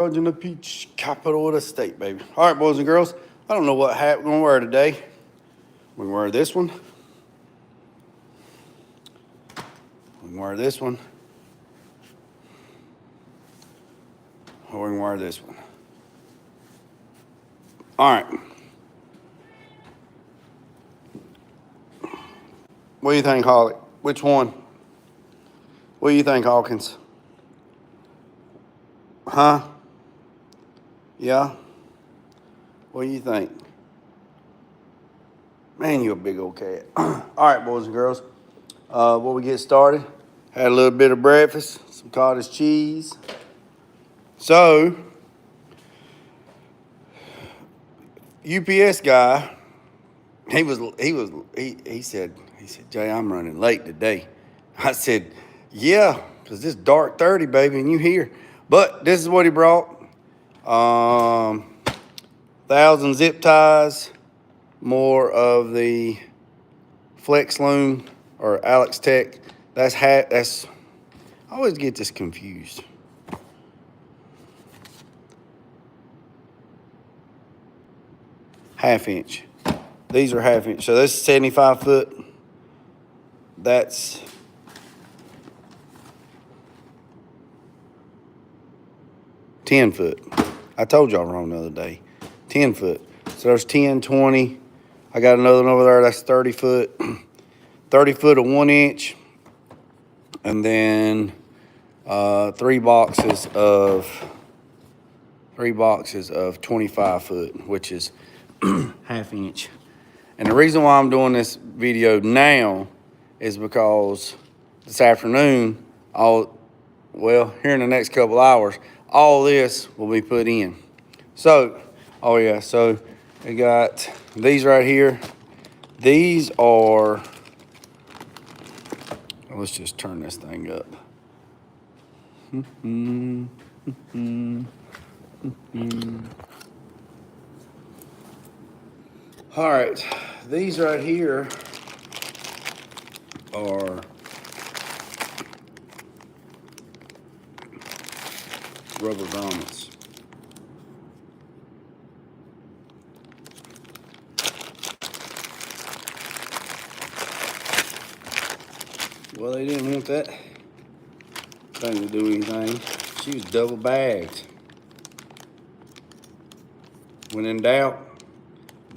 In the peach capital of the state, baby. All right, boys and girls. I don't know what hat we're gonna wear today. We can wear this one. We can wear this one. Or we can wear this one. All right. What do you think, Holly? Which one? What do you think, Hawkins? Huh? Yeah? What do you think? Man, you a big old cat. All right, boys and girls. Before we get started, had a little bit of breakfast, some cottage cheese. So, UPS guy, he said, Jay, I'm running late today. I said, yeah, because it's dark 30, baby, and you here. But this is what he brought. 1,000 zip ties, more of the Flex Loom or Alex Tech. I always get this confused. Half inch. These are half inch. So this is 75 foot. That's $10 foot. I told y'all wrong the other day. 10 foot. So there's 10, 20. I got another one over there. That's 30 foot. 30 foot of 1 inch. And then 3 boxes of 25 foot, which is half inch. And the reason why I'm doing this video now is because this afternoon, here in the next couple hours, all this will be put in. So, so we got these right here. These are, let's just turn this thing up. All right, these right here are rubber grommets. Well, they didn't want that thing to do anything. She was double bagged. When in doubt,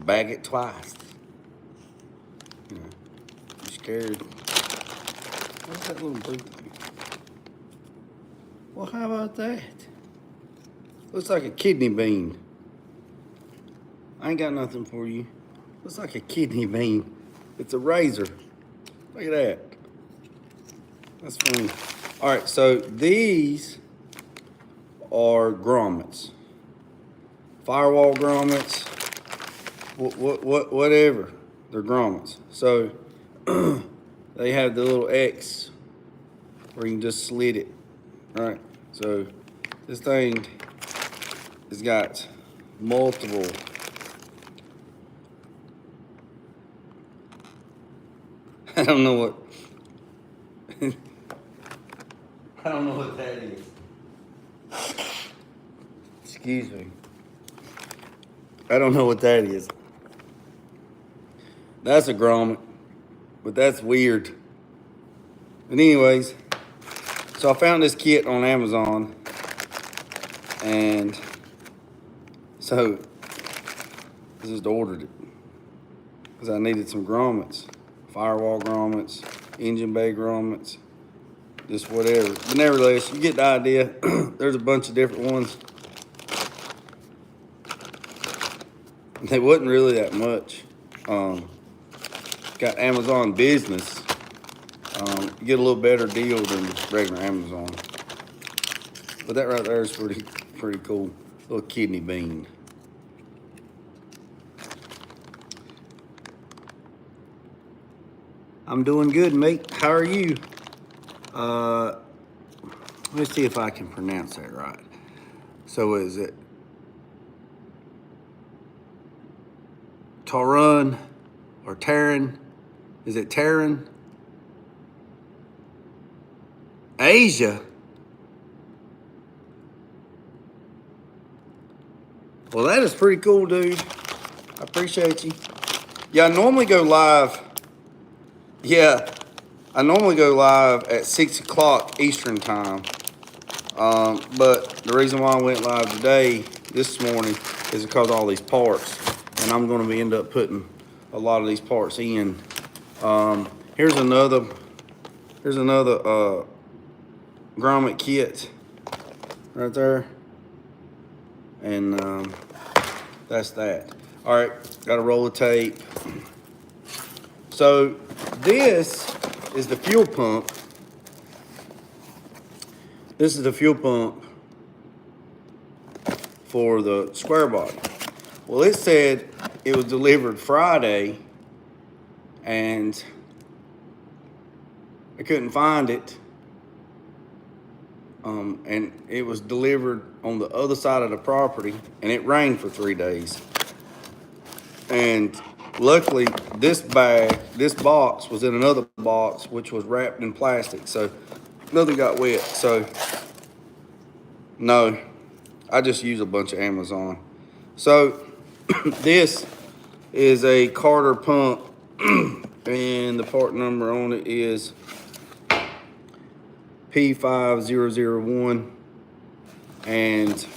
bag it twice. You scared. What's that little blue thing? Well, how about that? Looks like a kidney bean. I ain't got nothing for you. Looks like a kidney bean. It's a razor. Look at that. That's funny. All right, so these are grommets. Firewall grommets. Whatever. They're grommets. So they have the little X where you can just slit it. All right. So this thing has got multiple I don't know what I don't know what that is. Excuse me. I don't know what that is. That's a grommet, but that's weird. But anyways, so I found this kit on Amazon, and so I just ordered it because I needed some grommets, firewall grommets, engine bay grommets, just whatever. But nevertheless, you get the idea. There's a bunch of different ones. They wasn't really that much. Got Amazon Business. You get a little better deal than regular Amazon. But that right there is pretty cool. Little kidney bean. I'm doing good, mate. How are you? Let's see if I can pronounce that right. So is it Taran or Taran? Is it Taran? Asia? Well, that is pretty cool, dude. I appreciate you. Yeah, I normally go live. Yeah, I normally go live at 6 o'clock Eastern time. But the reason why I went live today, this morning, is because of all these parts. And I'm going to be end up putting a lot of these parts in. Here's another grommet kit right there. And that's that. All right, got a roll of tape. So this is the fuel pump. This is the fuel pump for the square body. Well, it said it was delivered Friday, and I couldn't find it. And it was delivered on the other side of the property, and it rained for 3 days. And luckily, this box was in another box, which was wrapped in plastic, so nothing got wet. So, no, I just use a bunch of Amazon. So, this is a Carter pump, and the part number on it is P5001, and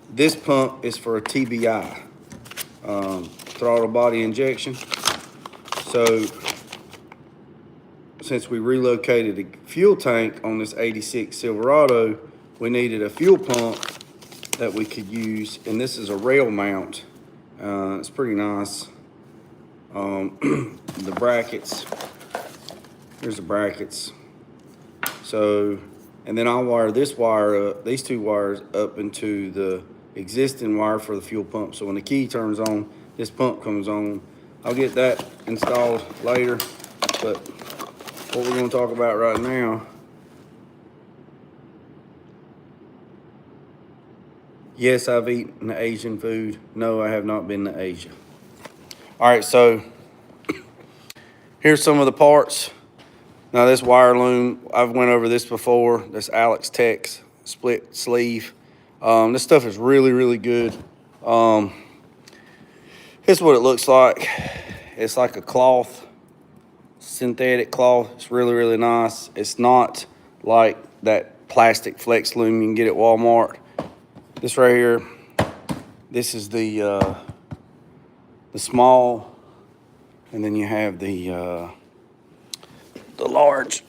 this pump is for a TBI, throttle body injection. So since we relocated the fuel tank on this 86 Silverado, we needed a fuel pump that we could use, and this is a rail mount. It's pretty nice. The brackets, here's the brackets. So, and then I'll wire this wire up, these two wires up into the existing wire for the fuel pump. So when the key turns on, this pump comes on. I'll get that installed later, but what we're going to talk about right now, yes, I've eaten Asian food. No, I have not been to Asia. All right, so here's some of the parts. Now this wire loom, I've went over this before. This Alex Tech's split sleeve. This stuff is really, really good. Here's what it looks like. It's like a cloth, synthetic cloth. It's really, really nice. It's not like that plastic flex loom you can get at Walmart. This right here, this is the small, and then you have the large.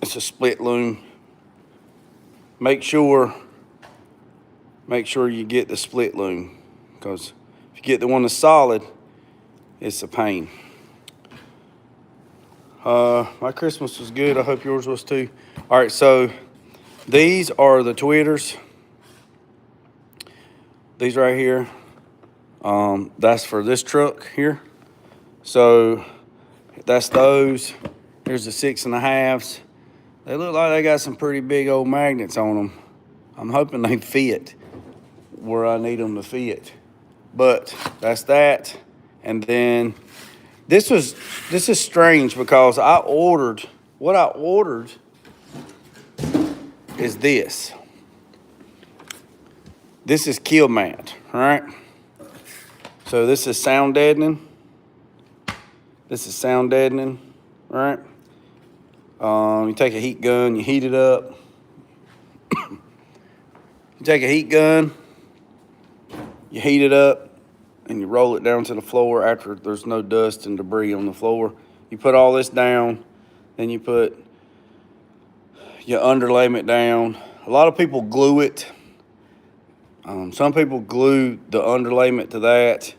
It's a split loom. Make sure you get the split loom, because if you get the one that's solid, it's a pain. My Christmas was good. I hope yours was too. All right, so these are the tweeters. These right here, that's for this truck here. So that's those. Here's the 6.5s. They look like they got some pretty big old magnets on them. I'm hoping they fit where I need them to fit. But that's that. And then this is strange, because what I ordered is this. This is Kilmat, all right? So this is sound deadening. This is sound deadening, all right? You take a heat gun, you heat it up. You take a heat gun, you heat it up, and you roll it down to the floor after there's no dust and debris on the floor. You put all this down, then you underlayment down. A lot of people glue it. Some people glue the underlayment to that,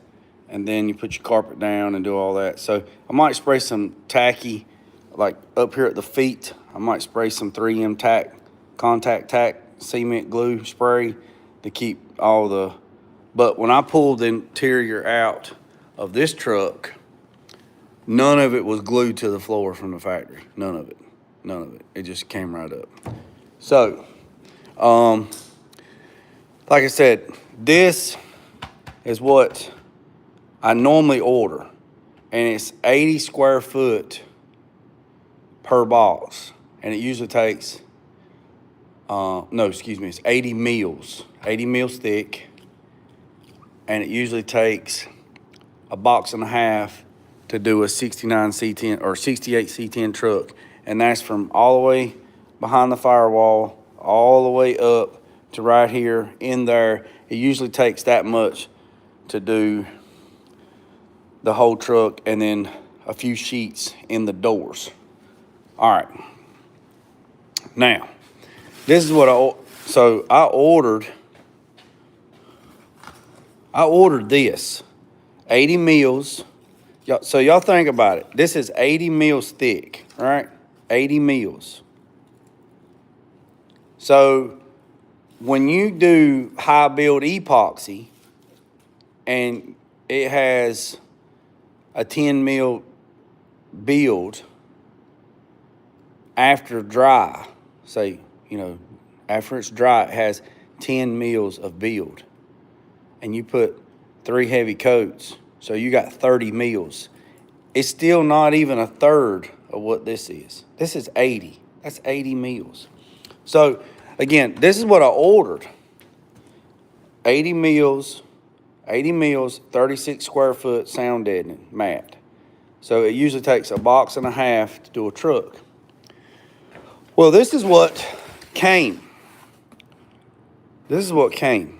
and then you put your carpet down and do all that. So I might spray some tacky, like up here at the feet. I might spray some 3M tack, contact tack, cement glue spray to keep all the, but when I pulled the interior out of this truck, none of it was glued to the floor from the factory. None of it. None of it. It just came right up. So, like I said, this is what I normally order, and it's 80 square foot per box, and it usually takes, it's 80 meals thick, and it usually takes a box and a half to do a 69 C10 or 68 C10 truck. And that's from all the way behind the firewall, all the way up to right here in there. It usually takes that much to do the whole truck, and then a few sheets in the doors. All right. Now, this is what I ordered this, 80 mils. So y'all think about it. This is 80 mils thick, right? 80 mils. So when you do high build epoxy and it has a 10 mil build after dry, say, after it's dry, it has 10 mils of build, and you put 3 heavy coats, so you got 30 mils. It's still not even a third of what this is. This is 80. That's 80 mils. So again, this is what I ordered. 80 mils, 36 square foot sound deadening mat. So it usually takes a box and a half to do a truck. Well, this is what came. This is what came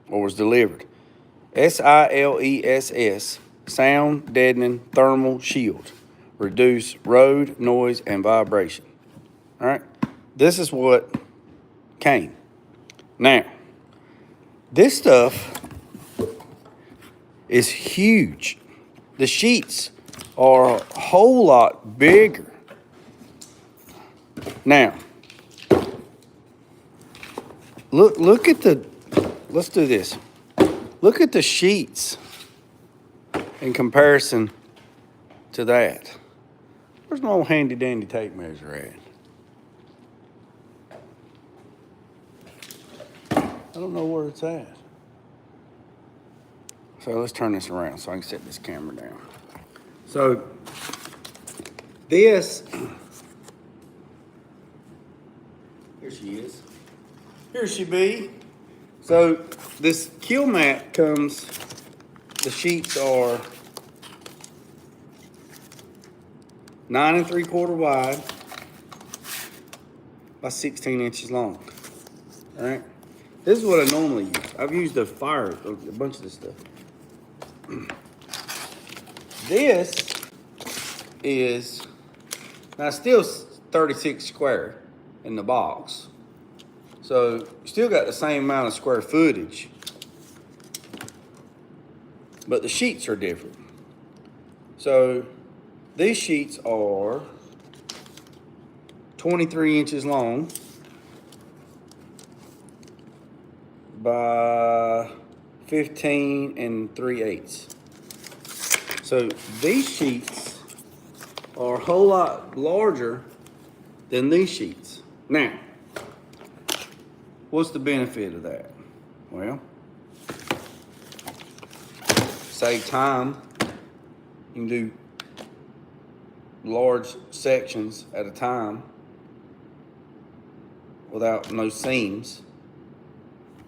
or was delivered. SILESS, sound deadening thermal shield. Reduce road, noise, and vibration. All right? This is what came. Now, this stuff is huge. The sheets are a whole lot bigger. Now, look at let's do this. Look at the sheets in comparison to that. Where's my old handy dandy tape measure at? I don't know where it's at. So let's turn this around so I can set this camera down. So this, here she is. Here she be. So this Kilmat comes, the sheets are 9 3/4 wide by 16 inches long. All right. This is what I normally use. I've used a bunch of this stuff. This is now still 36 square in the box. So you still got the same amount of square footage, but the sheets are different. So these sheets are 23 inches long by 15 3/8. So these sheets are a whole lot larger than these sheets. Now, what's the benefit of that? Well, save time. You can do large sections at a time without no seams,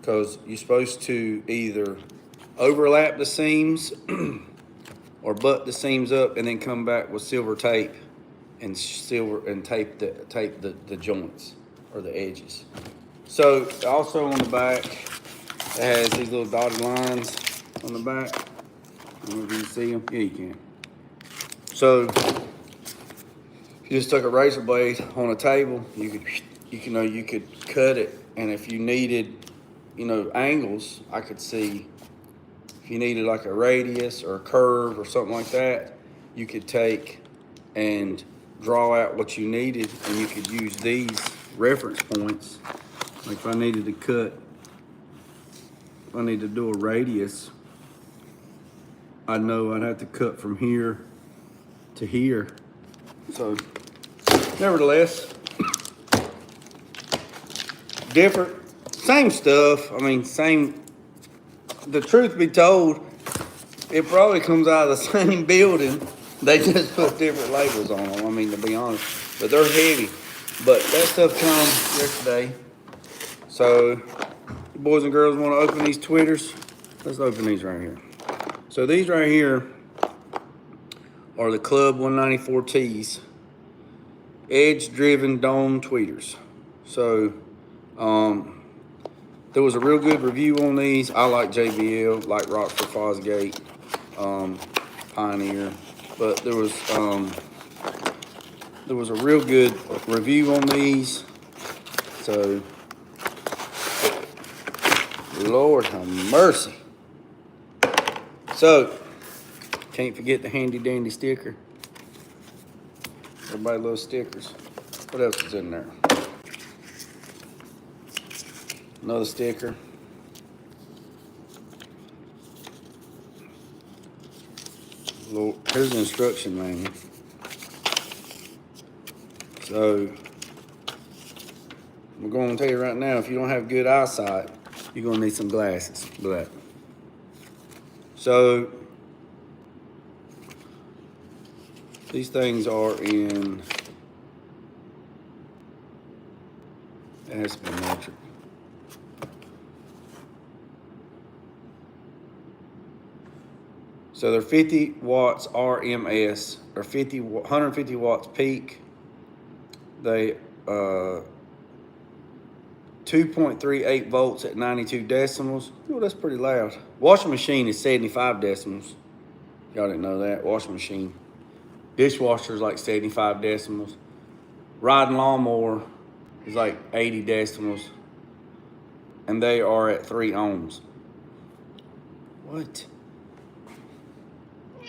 because you're supposed to either overlap the seams or butt the seams up and then come back with silver tape and tape the joints or the edges. So also on the back, it has these little dotted lines on the back. I don't know if you can see them. Yeah, you can. So if you just took a razor blade on a table, you could cut it, and if you needed, angles, I could see. If you needed like a radius or a curve or something like that, you could take and draw out what you needed, and you could use these reference points. Like if I needed to cut, if I need to do a radius, I know I'd have to cut from here to here. So nevertheless, different, same stuff. I mean, same. The truth be told, it probably comes out of the same building. They just put different labels on them. I mean, to be honest, but they're heavy. But that stuff come yesterday. So, you boys and girls want to open these tweeters? let's open these right here. So these right here are the Club 194Ts, edge-driven dome tweeters. So there was a real good review on these. I like JBL, like Rockford Fosgate, Pioneer, but there was a real good review on these. So, Lord have mercy. So, can't forget the handy dandy sticker. Everybody loves stickers. What else is in there? Another sticker. Here's the instruction manual. So, I'm going to tell you right now, if you don't have good eyesight, you're going to need some glasses for that. So, these things are in, it has to be metric. So they're 50 watts RMS, or 150 watts peak. They 2.38 volts at 92 decimals. Oh, that's pretty loud. Washing machine is 75 decimals. Y'all didn't know that. Washing machine. Dishwasher is like 75 decimals. Riding lawnmower is like 80 decimals. And they are at 3 ohms. What?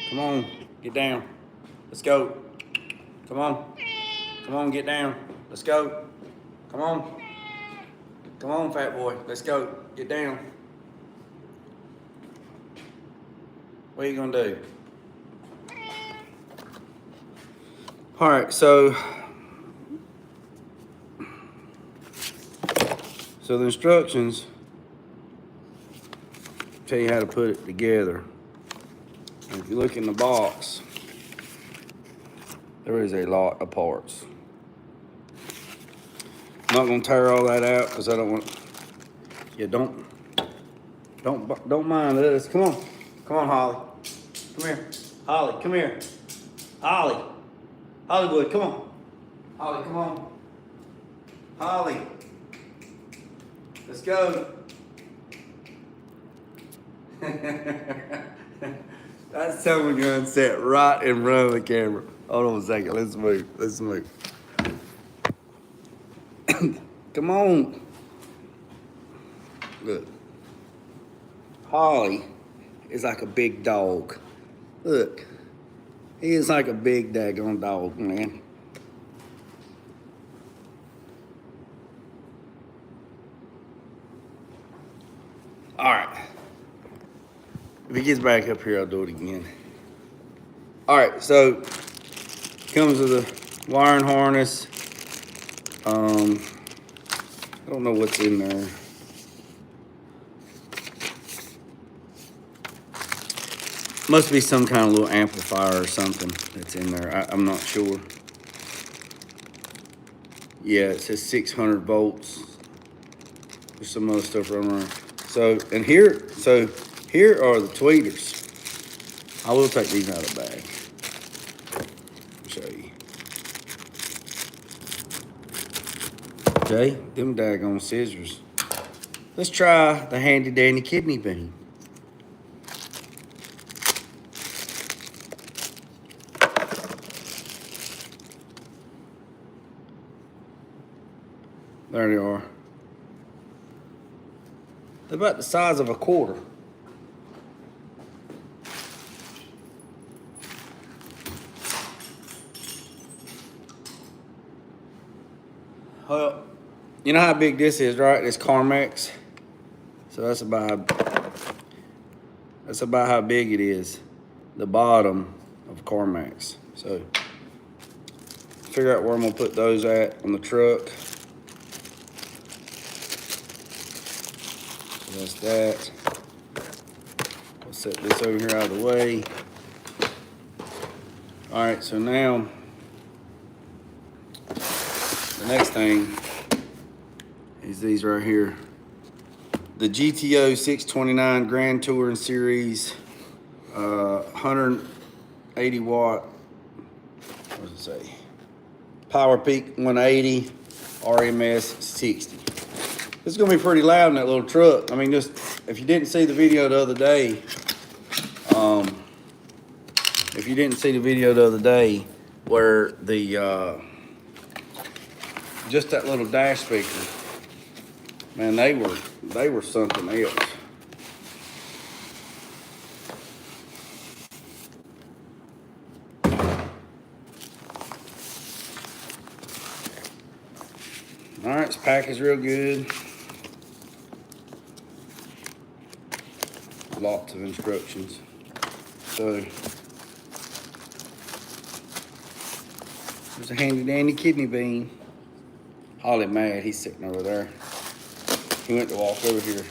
Come on, get down. Let's go. Come on. Come on, get down. Let's go. Come on. Come on, fat boy. Let's go. Get down. What are you gonna do? All right, so the instructions tell you how to put it together. And if you look in the box, there is a lot of parts. I'm not gonna tear all that out because I don't want. Yeah, don't mind this. Come on, Holly. Come here, Holly. Come here, Holly. Hollywood, come on. Holly, come on. Holly, let's go. That's someone gonna sit right in front of the camera. Hold on a second. Let's move. Come on. Look. Holly is like a big dog. Look. He is like a big daggone dog, man. All right. If he gets back up here, I'll do it again. All right, so comes with a wiring harness. I don't know what's in there. Must be some kind of little amplifier or something that's in there. I'm not sure. Yeah, it says 600 volts. There's some other stuff running around. So here are the tweeters. I will take these out of the bag. I'll show you. Okay, them daggone scissors. Let's try the handy dandy kidney bean. There they are. They're about the size of a quarter. Well, you know how big this is, right? It's Carmex. So that's about how big it is. The bottom of Carmex. So figure out where I'm gonna put those at on the truck. So that's that. I'll set this over here out of the way. All right, so now the next thing is these right here. the GTO 629 Grand Touring Series, 180 watt, what does it say? Power Peak 180, RMS 60. It's gonna be pretty loud in that little truck. I mean, just, if you didn't see the video the other day, where the, just that little dash speaker, man, they were something else. All right, this package real good. Lots of instructions. So there's a handy dandy kidney bean. Holly mad, he's sitting over there. He went to walk over here.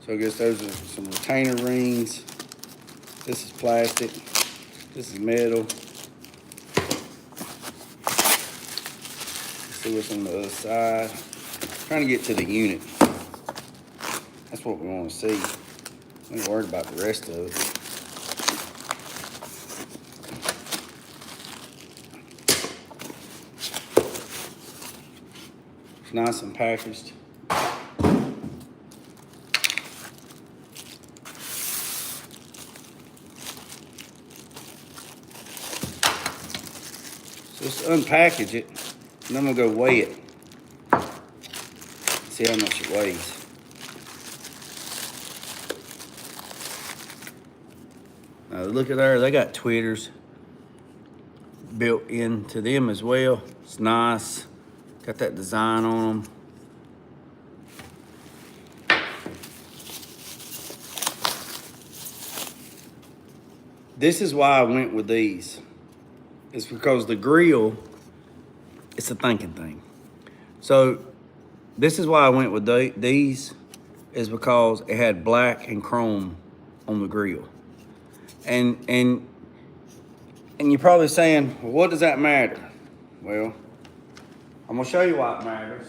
So I guess those are some retainer rings. This is plastic. This is metal. Let's see what's on the other side. Trying to get to the unit. That's what we want to see. I'm not worried about the rest of it. It's nice and packaged. So let's unpackage it, and I'm gonna go weigh it. See how much it weighs. Now look at there, they got tweeters built into them as well. It's nice. Got that design on them. This is why I went with these. It's because the grill, it's a thinking thing. So this is why I went with these, is because it had black and chrome on the grill. And you're probably saying, well, what does that matter? Well, I'm gonna show you why it matters.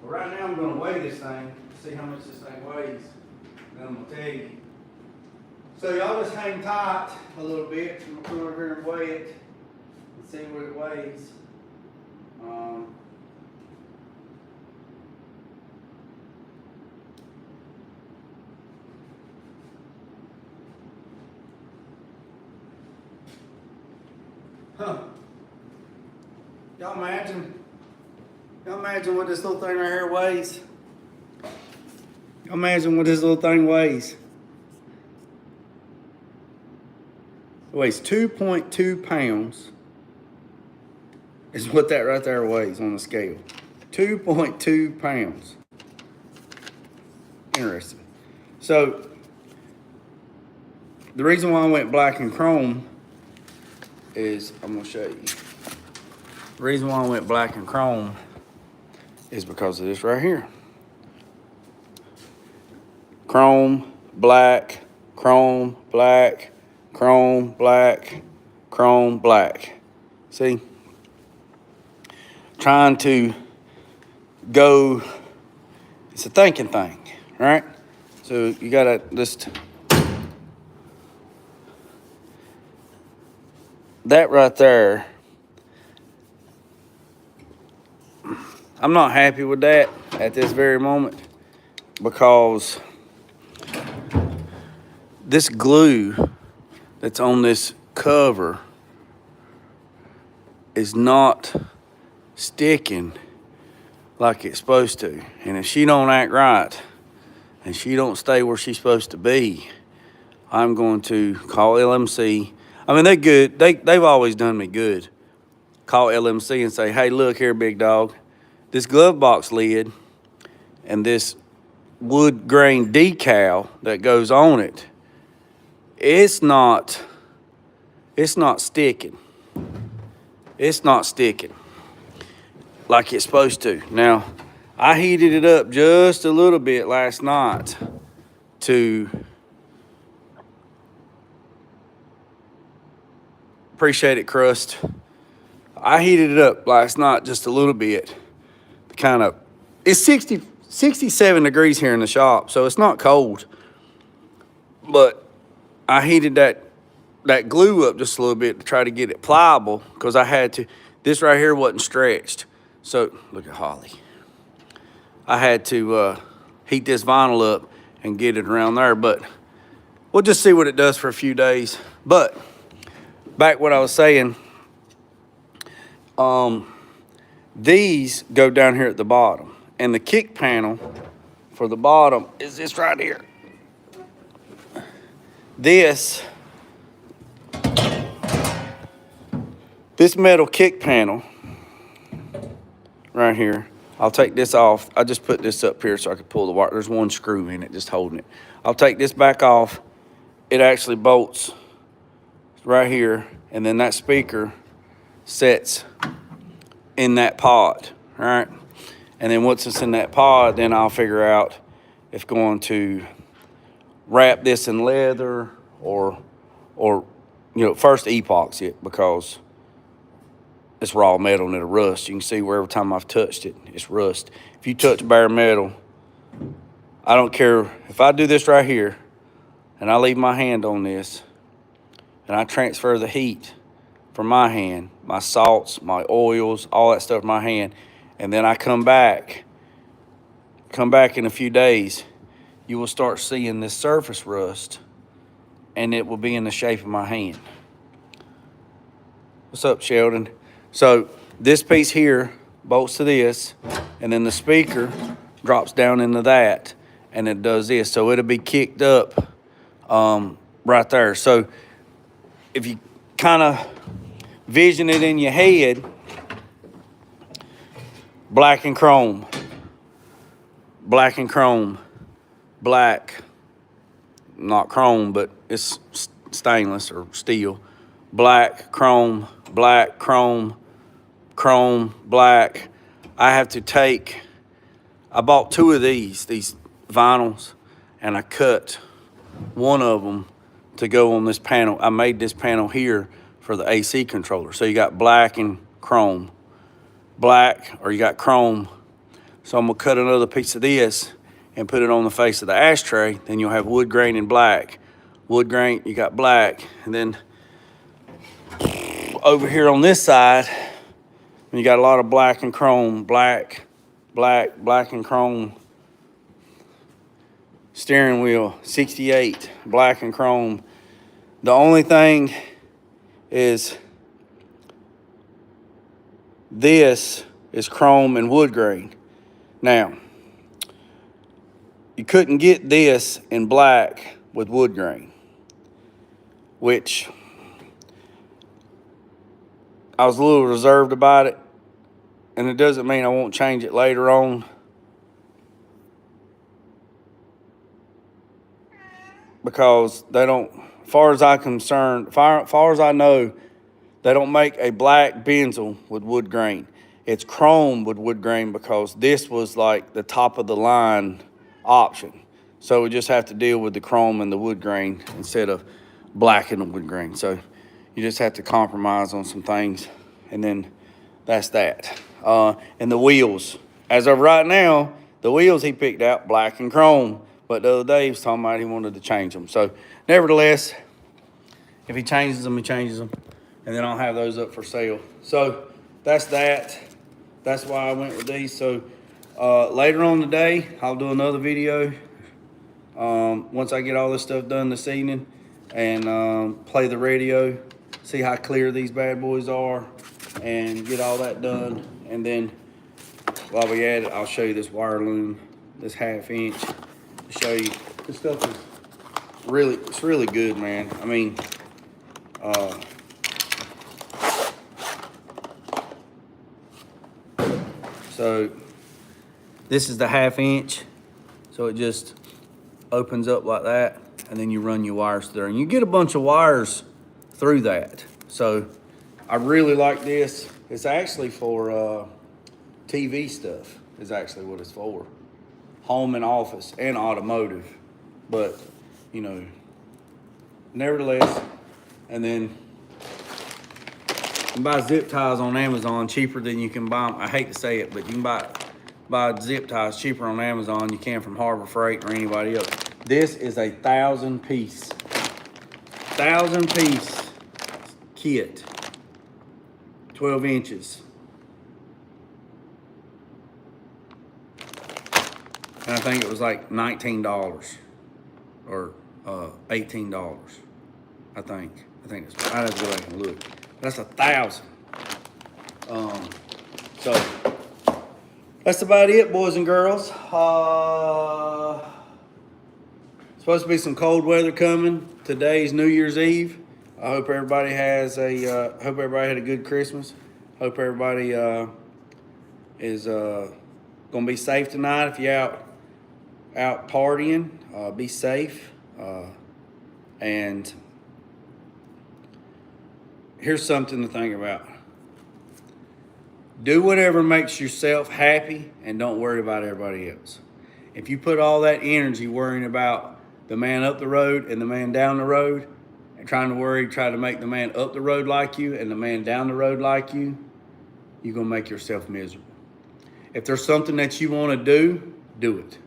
But right now I'm gonna weigh this thing, see how much this thing weighs, and then I'm gonna tell you. So y'all just hang tight a little bit. I'm gonna come over here and weigh it and see what it weighs. Y'all imagine what this little thing right here weighs? Y'all imagine what this little thing weighs? It weighs 2.2 pounds is what that right there weighs on the scale. 2.2 pounds. Interesting. So the reason why I went black and chrome is, I'm gonna show you. The reason why I went black and chrome is because of this right here. Chrome, black, chrome, black, chrome, black, chrome, black. See? Trying to go, it's a thinking thing, right? So you gotta just, that right there, I'm not happy with that at this very moment, because this glue that's on this cover is not sticking like it's supposed to. And if she don't act right and she don't stay where she's supposed to be, I'm going to call LMC. I mean, they're good. They've always done me good. Call LMC and say, hey, look here, big dog. This glove box lid and this wood grain decal that goes on it, it's not sticking. It's not sticking like it's supposed to. Now, I heated it up just a little bit last night to, appreciate it, Crust. I heated it up last night just a little bit. Kind of, it's 67 degrees here in the shop, so it's not cold. But I heated that glue up just a little bit to try to get it pliable, because I had to. This right here wasn't stretched. So look at Holly. I had to heat this vinyl up and get it around there, but we'll just see what it does for a few days. But back what I was saying, these go down here at the bottom, and the kick panel for the bottom is this right here. This metal kick panel right here, I'll take this off. I just put this up here so I could pull the wire. There's one screw in it just holding it. I'll take this back off. It actually bolts right here, and then that speaker sets in that pod, all right? And then once it's in that pod, then I'll figure out if going to wrap this in leather or first epoxy it, because it's raw metal and it'll rust. You can see where every time I've touched it, it's rust. If you touch bare metal, I don't care if I do this right here and I leave my hand on this and I transfer the heat from my hand, my salts, my oils, all that stuff in my hand, and then I come back in a few days, you will start seeing this surface rust, and it will be in the shape of my hand. What's up, Sheldon? So this piece here bolts to this, and then the speaker drops down into that, and it does this. So it'll be kicked up right there. So if you kind of vision it in your head, black and chrome, black and chrome, black, not chrome, but it's stainless or steel, black, chrome, chrome, black. I have to take, I bought two of these vinyls, and I cut one of them to go on this panel. I made this panel here for the AC controller. So you got black and chrome, black, or you got chrome. So I'm gonna cut another piece of this and put it on the face of the ashtray. Then you'll have wood grain and black. Wood grain, you got black. And then over here on this side, you got a lot of black and chrome, black and chrome. Steering wheel, 68, black and chrome. The only thing is this is chrome and wood grain. Now, you couldn't get this in black with wood grain, which I was a little reserved about it, and it doesn't mean I won't change it later on. Because they don't, as far as I'm concerned, as far as I know, they don't make a black Benzel with wood grain. It's chrome with wood grain, because this was like the top of the line option. So we just have to deal with the chrome and the wood grain instead of black and the wood grain. So you just have to compromise on some things, and then that's that. And the wheels, as of right now, the wheels he picked out black and chrome. But the other day he was talking about he wanted to change them. So nevertheless, if he changes them, he changes them. And then I'll have those up for sale. So that's that. That's why I went with these. So later on today, I'll do another video once I get all this stuff done this evening, and play the radio, see how clear these bad boys are, and get all that done. And then while we at it, I'll show you this wire loom, this 1/2 inch. Show you this stuff is it's really good, man. I mean, so this is the 1/2 inch, so it just opens up like that, and then you run your wires through there, and you get a bunch of wires through that. So I really like this. It's actually for TV stuff is actually what it's for. Home and office and automotive, but you know, nevertheless. And then you can buy zip ties on Amazon cheaper than you can buy them. I hate to say it, but you can buy buy zip ties cheaper on Amazon. You can from Harbor Freight or anybody else. This is a 1,000-piece kit, 12 inches. And I think it was like $19 or $18. I think it's, I have to go back and look. That's 1,000. So that's about it, boys and girls. Supposed to be some cold weather coming. Today's New Year's Eve. I hope everybody has hope everybody had a good Christmas. Hope everybody is gonna be safe tonight. If you're out partying, be safe. And here's something to think about. Do whatever makes yourself happy and don't worry about everybody else. If you put all that energy worrying about the man up the road and the man down the road and try to make the man up the road like you and the man down the road like you, you're going to make yourself miserable. If there's something that you want to do it.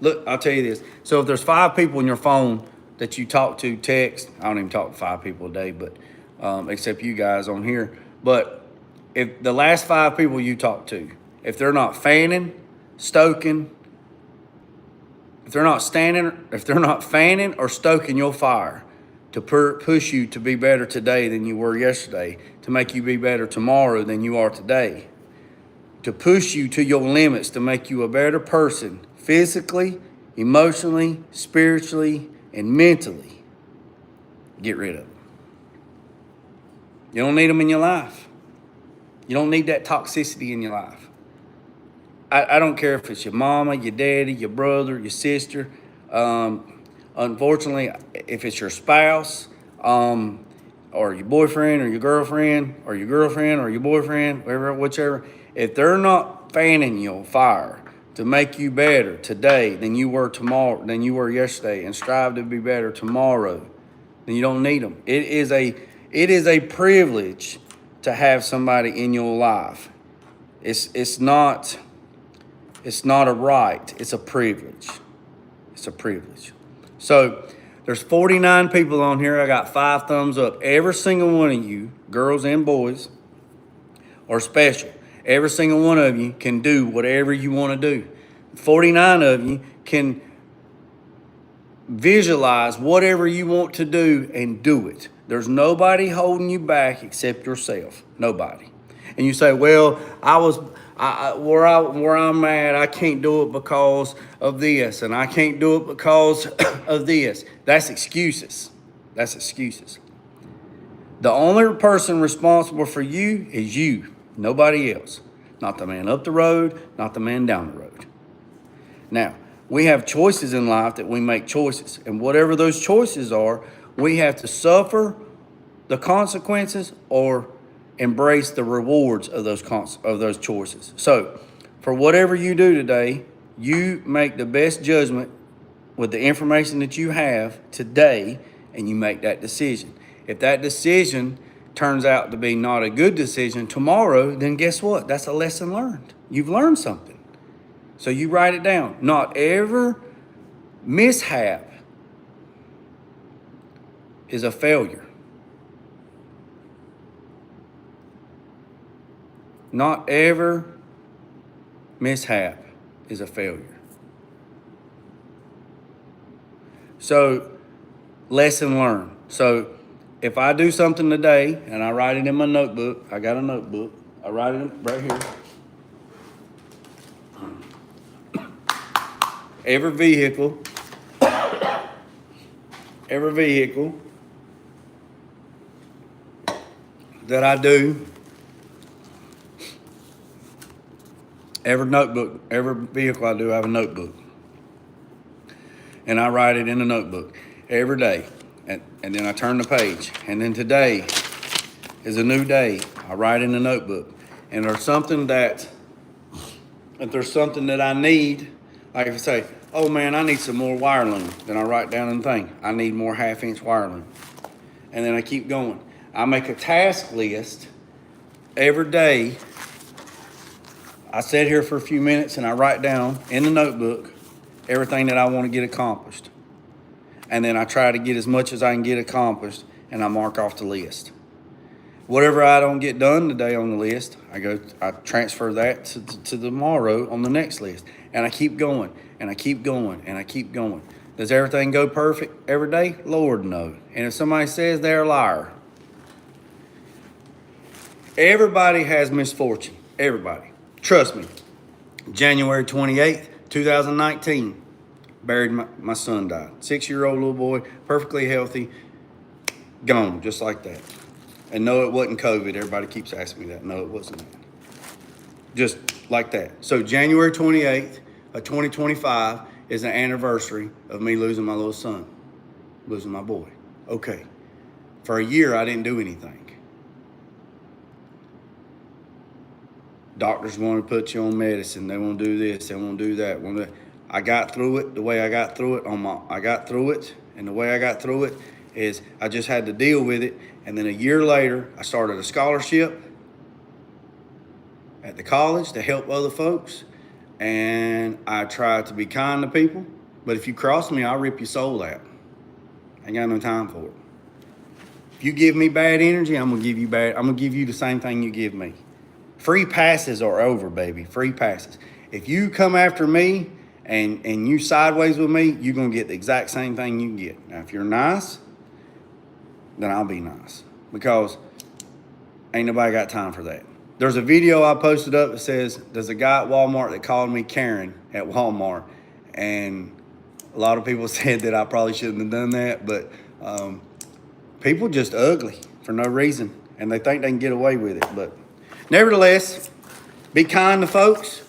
Look, I'll tell you this. So if there's 5 people in your phone that you talk to, text, I don't even talk to 5 people a day, but except you guys on here. But if the last 5 people you talk to, if they're not fanning, stoking, if they're not fanning or stoking your fire to push you to be better today than you were yesterday, to make you be better tomorrow than you are today, to push you to your limits, to make you a better person, physically, emotionally, spiritually, and mentally, get rid of them. You don't need them in your life. You don't need that toxicity in your life. I don't care if it's your mama, your daddy, your brother, your sister. Unfortunately, if it's your spouse, or your boyfriend or your girlfriend or your boyfriend, whichever, if they're not fanning your fire to make you better today than you were yesterday, and strive to be better tomorrow, then you don't need them. It is a privilege to have somebody in your life. It's not a right. It's a privilege. It's a privilege. So there's 49 people on here. I got 5 thumbs up. Every single one of you, girls and boys, are special. Every single one of you can do whatever you want to do. 49 of you can visualize whatever you want to do and do it. There's nobody holding you back except yourself. Nobody. And you say, well, where I'm at, I can't do it because of this, and I can't do it because of this. That's excuses. That's excuses. The only person responsible for you is you, nobody else. Not the man up the road, not the man down the road. Now, we have choices in life that we make choices, and whatever those choices are, we have to suffer the consequences or embrace the rewards of those choices. So, for whatever you do today, you make the best judgment with the information that you have today, and you make that decision. If that decision turns out to be not a good decision tomorrow, then guess what? That's a lesson learned. You've learned something. So you write it down. Not every mishap is a failure. Not every mishap is a failure. So, lesson learned. So, if I do something today and I write it in my notebook, I got a notebook, I write it right here. Every vehicle that I do, every vehicle I do, I have a notebook. And I write it in a notebook every day. And then I turn the page. And then today is a new day. I write in the notebook. And if there's something that I need, like if I say, oh man, I need some more wire loom, then I write down and think, I need more 1/2-inch wire loom. And then I keep going. I make a task list every day I sit here for a few minutes and I write down in the notebook everything that I want to get accomplished. And then I try to get as much as I can get accomplished, and I mark off the list. Whatever I don't get done today on the list, I transfer that to tomorrow on the next list. And I keep going, and I keep going, and I keep going. Does everything go perfect every day? Lord, no. And if somebody says they're a liar, everybody has misfortune. Everybody. Trust me. January 28th, 2019, buried my son died. 6-year-old little boy, perfectly healthy, gone just like that. And no, it wasn't COVID. Everybody keeps asking me that. No, it wasn't that. Just like that. So January 28th of 2025 is the anniversary of me losing my little son, losing my boy. Okay. For a year, I didn't do anything. Doctors want to put you on medicine. They want to do this. They want to do that. I got through it the way I got through it. And the way I got through it is I just had to deal with it. And then a year later, I started a scholarship at the college to help other folks. And I tried to be kind to people. But if you cross me, I'll rip your soul out. I ain't got no time for it. If you give me bad energy, I'm gonna give you the same thing you give me. Free passes are over, baby. Free passes. If you come after me and you sideways with me, you're going to get the exact same thing you can get. Now, if you're nice, then I'll be nice. Because ain't nobody got time for that. There's a video I posted up that says, there's a guy at Walmart that called me Karen at Walmart. And a lot of people said that I probably shouldn't have done that. But people just ugly for no reason. And they think they can get away with it. But nevertheless, be kind to folks.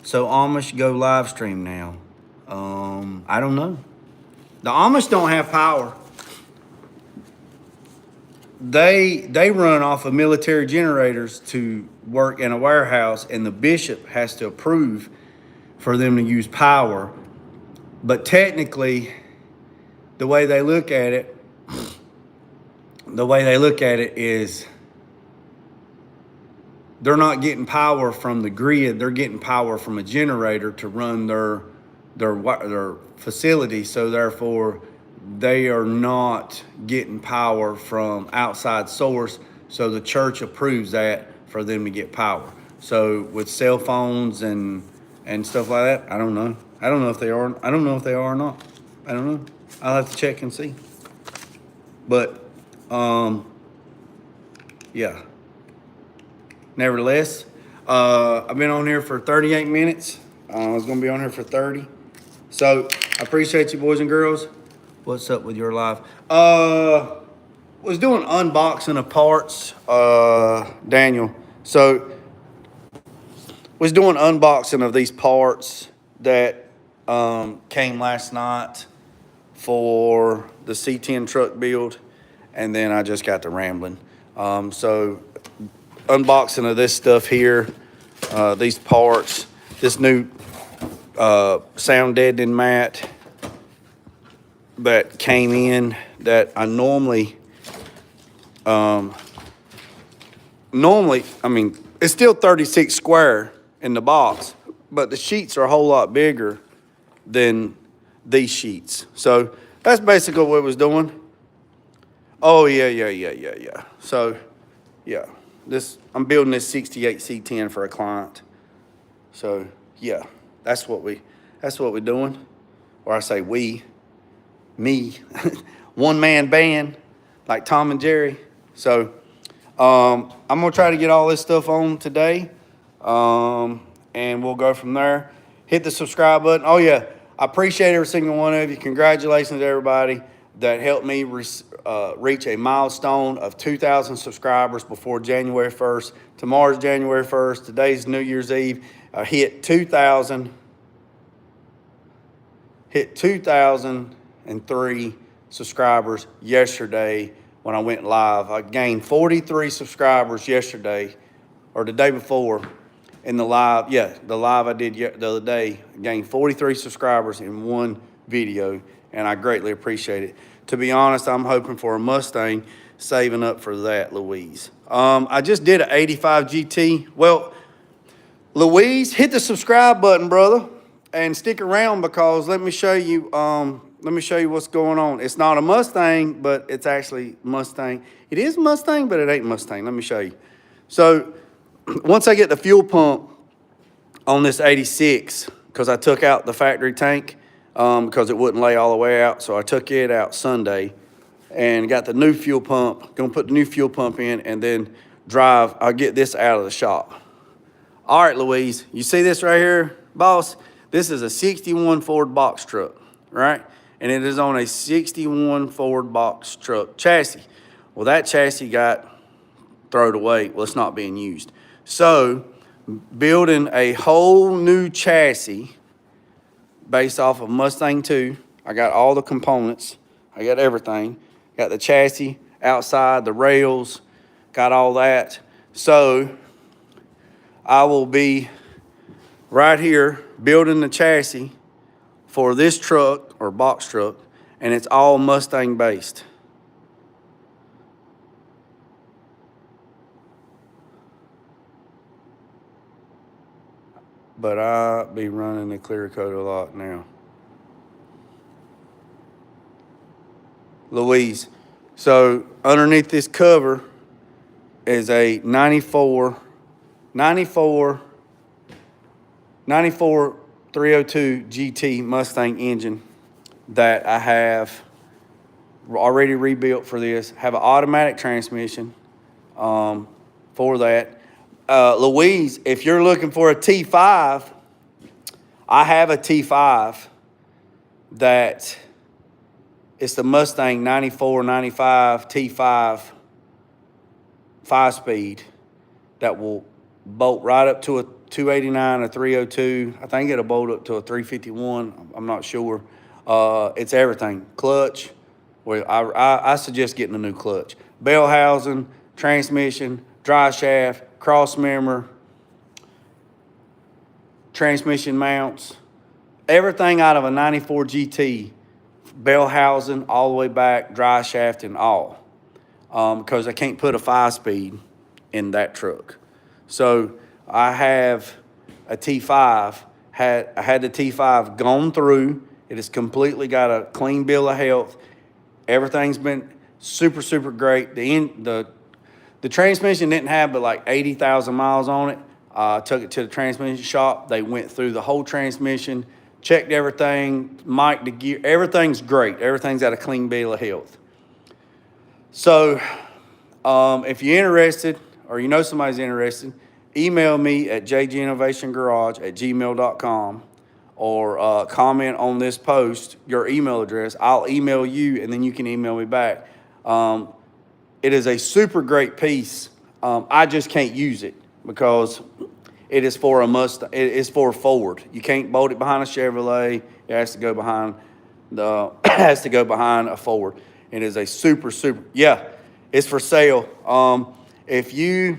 So Amish go live stream now. I don't know. The Amish don't have power. They run off of military generators to work in a warehouse, and the bishop has to approve for them to use power. But technically, the way they look at it is they're not getting power from the grid. They're getting power from a generator to run their facility. So therefore, they are not getting power from outside source. So the church approves that for them to get power. So with cell phones and stuff like that, I don't know. I don't know if they are. I don't know if they are or not. I don't know. I'll have to check and see. But yeah. Nevertheless, I've been on here for 38 minutes. I was going to be on here for 30. So I appreciate you, boys and girls. What's up with your life? Was doing unboxing of parts, Daniel. So was doing unboxing of these parts that came last night for the C10 truck build. And then I just got to rambling. So unboxing of this stuff here, these parts, this new sound deadening mat that came in that I normally, I mean, it's still 36 square in the box, but the sheets are a whole lot bigger than these sheets. So that's basically what it was doing. Oh, yeah. So, yeah. I'm building this 68 C10 for a client. So yeah, that's what we're doing. Or I say me, one man band like Tom and Jerry. So I'm gonna try to get all this stuff on today, and we'll go from there. Hit the subscribe button. Oh yeah, I appreciate every single one of you. Congratulations to everybody that helped me reach a milestone of 2,000 subscribers before January 1st. Tomorrow's January 1st. Today's New Year's Eve. I hit 2,003 subscribers yesterday when I went live. I gained 43 subscribers yesterday, or the day before, in the live. Yeah, the live I did the other day. I gained 43 subscribers in one video, and I greatly appreciate it. To be honest, I'm hoping for a Mustang, saving up for that, Louise. I just did an 85 GT. Well, Louise, hit the subscribe button, brother, and stick around because let me show you what's going on. It's not a Mustang, but it's actually Mustang. It is Mustang, but it ain't Mustang. Let me show you. So once I get the fuel pump on this 86, because I took out the factory tank because it wouldn't lay all the way out, so I took it out Sunday and got the new fuel pump. Gonna put the new fuel pump in and then drive. I'll get this out of the shop. All right, Louise, you see this right here, boss? This is a 61 Ford box truck, right? And it is on a 61 Ford box truck chassis. Well, that chassis got thrown away. Well, it's not being used. So, building a whole new chassis based off of Mustang 2. I got all the components. I got everything. Got the chassis outside, the rails, got all that. So, I will be right here building the chassis for this truck or box truck, and it's all Mustang based. But I be running the clear coat a lot now. Louise, so underneath this cover is a 94 302 GT Mustang engine that I have already rebuilt for this. Have an automatic transmission for that. Louise, if you're looking for a T5, I have a T5 that it's the Mustang 94, 95 T5 5-speed that will bolt right up to a 289, a 302. I think it'll bolt up to a 351. I'm not sure. It's everything. Clutch. Well, I suggest getting a new clutch. Bell housing, transmission, dry shaft, cross member, transmission mounts, everything out of a 94 GT, bell housing all the way back, dry shaft and all, because I can't put a 5-speed in that truck. So I have a T5. I had the T5 gone through. It has completely got a clean bill of health. Everything's been super, super great. The transmission didn't have but like 80,000 miles on it. Took it to the transmission shop. They went through the whole transmission, checked everything, mic'd the gear. Everything's great. Everything's got a clean bill of health. So if you're interested or you know somebody's interested, email me at jginnovationgarage@gmail.com or comment on this post, your email address. I'll email you and then you can email me back. It is a super great piece. I just can't use it because it is for a Mustang. It is for a Ford. You can't bolt it behind a Chevrolet. It has to go behind a Ford. It is a super. Yeah, it's for sale. If you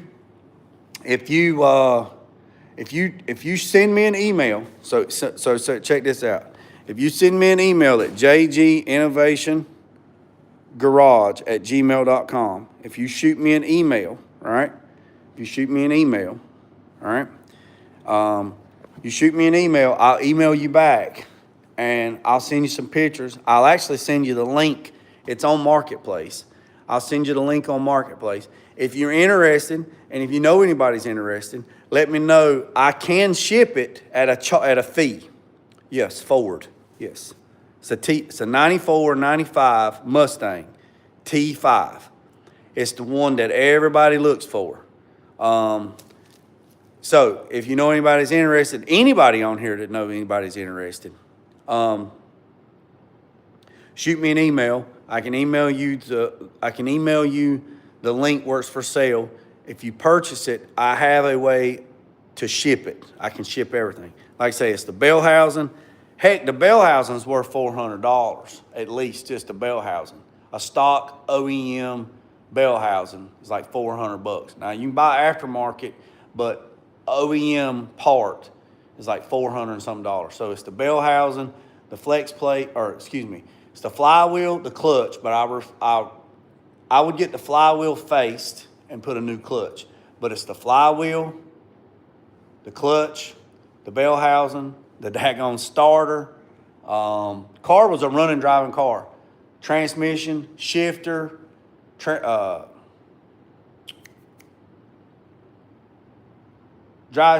send me an email, so check this out. If you send me an email at jginnovationgarage@gmail.com, if you shoot me an email, all right? If you shoot me an email, all right? You shoot me an email, I'll email you back, and I'll send you some pictures. I'll actually send you the link. It's on Marketplace. I'll send you the link on Marketplace. If you're interested, and if you know anybody's interested, let me know. I can ship it at a fee. Yes, Ford. Yes. It's a 94, 95 Mustang T5. It's the one that everybody looks for. So if you know anybody's interested, anybody on here that knows anybody's interested, shoot me an email. I can email you the link where it's for sale. If you purchase it, I have a way to ship it. I can ship everything. Like I say, it's the bell housing. Heck, the bell housing is worth $400 at least, just the bell housing. A stock OEM bell housing is like $400. Now you can buy aftermarket, but OEM part is like $400 and some dollars. So it's the bell housing, the flex plate, it's the flywheel, the clutch. But I would get the flywheel faced and put a new clutch. But it's the flywheel, the clutch, the bell housing, the daggone starter. Car was a running, driving car. Transmission, shifter, drive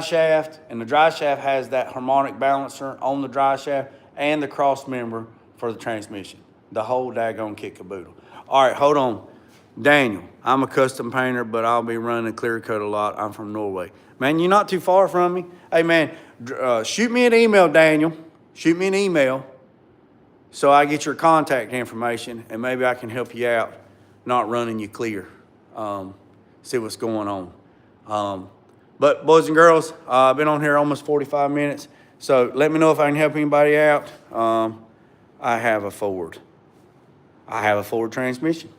shaft, and the drive shaft has that harmonic balancer on the drive shaft and the cross member for the transmission. The whole daggone kit caboodle. All right, hold on. Daniel, I'm a custom painter, but I'll be running clear coat a lot. I'm from Norway. Man, you're not too far from me. Hey, man, shoot me an email, Daniel. Shoot me an email so I get your contact information, and maybe I can help you out, not running you clear. See what's going on. But boys and girls, I've been on here almost 45 minutes. So let me know if I can help anybody out. I have a Ford. I have a Ford transmission.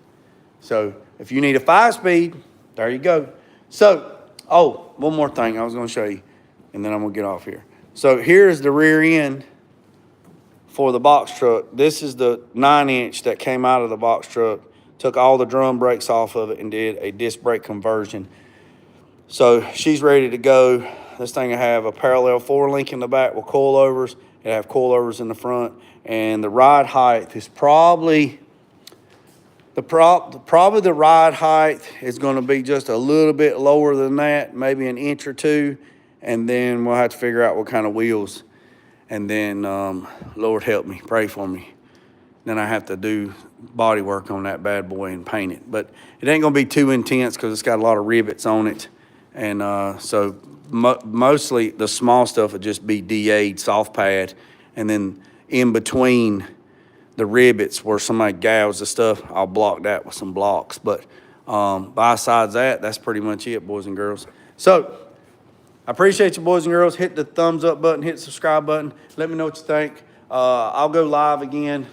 So if you need a 5-speed, there you go. So, oh, one more thing I was going to show you, and then I'm going to get off here. So here's the rear end for the box truck. This is the 9-inch that came out of the box truck. Took all the drum brakes off of it and did a disc brake conversion. So she's ready to go. This thing will have a parallel 4-link in the back with coilovers. It'll have coilovers in the front. And the ride height is probably the ride height is going to be just a little bit lower than that, maybe an inch or two. And then we'll have to figure out what kind of wheels. And then, Lord help me, pray for me. Then I have to do body work on that bad boy and paint it. But it ain't going to be too intense because it's got a lot of rivets on it. And so mostly the small stuff would just be DA'd soft pad. And then in between the rivets where somebody gouges the stuff, I'll block that with some blocks. But besides that, that's pretty much it, boys and girls. So I appreciate you, boys and girls. Hit the thumbs up button, hit the subscribe button. Let me know what you think. I'll go live again.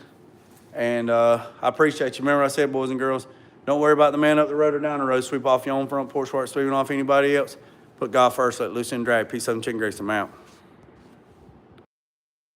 And I appreciate you. Remember I said, boys and girls, don't worry about the man up the road or down the road. Sweep off your own front porch while it's sweeping off anybody else. Put God first, let loose and drag. Peace, love, and chicken grace. I'm out.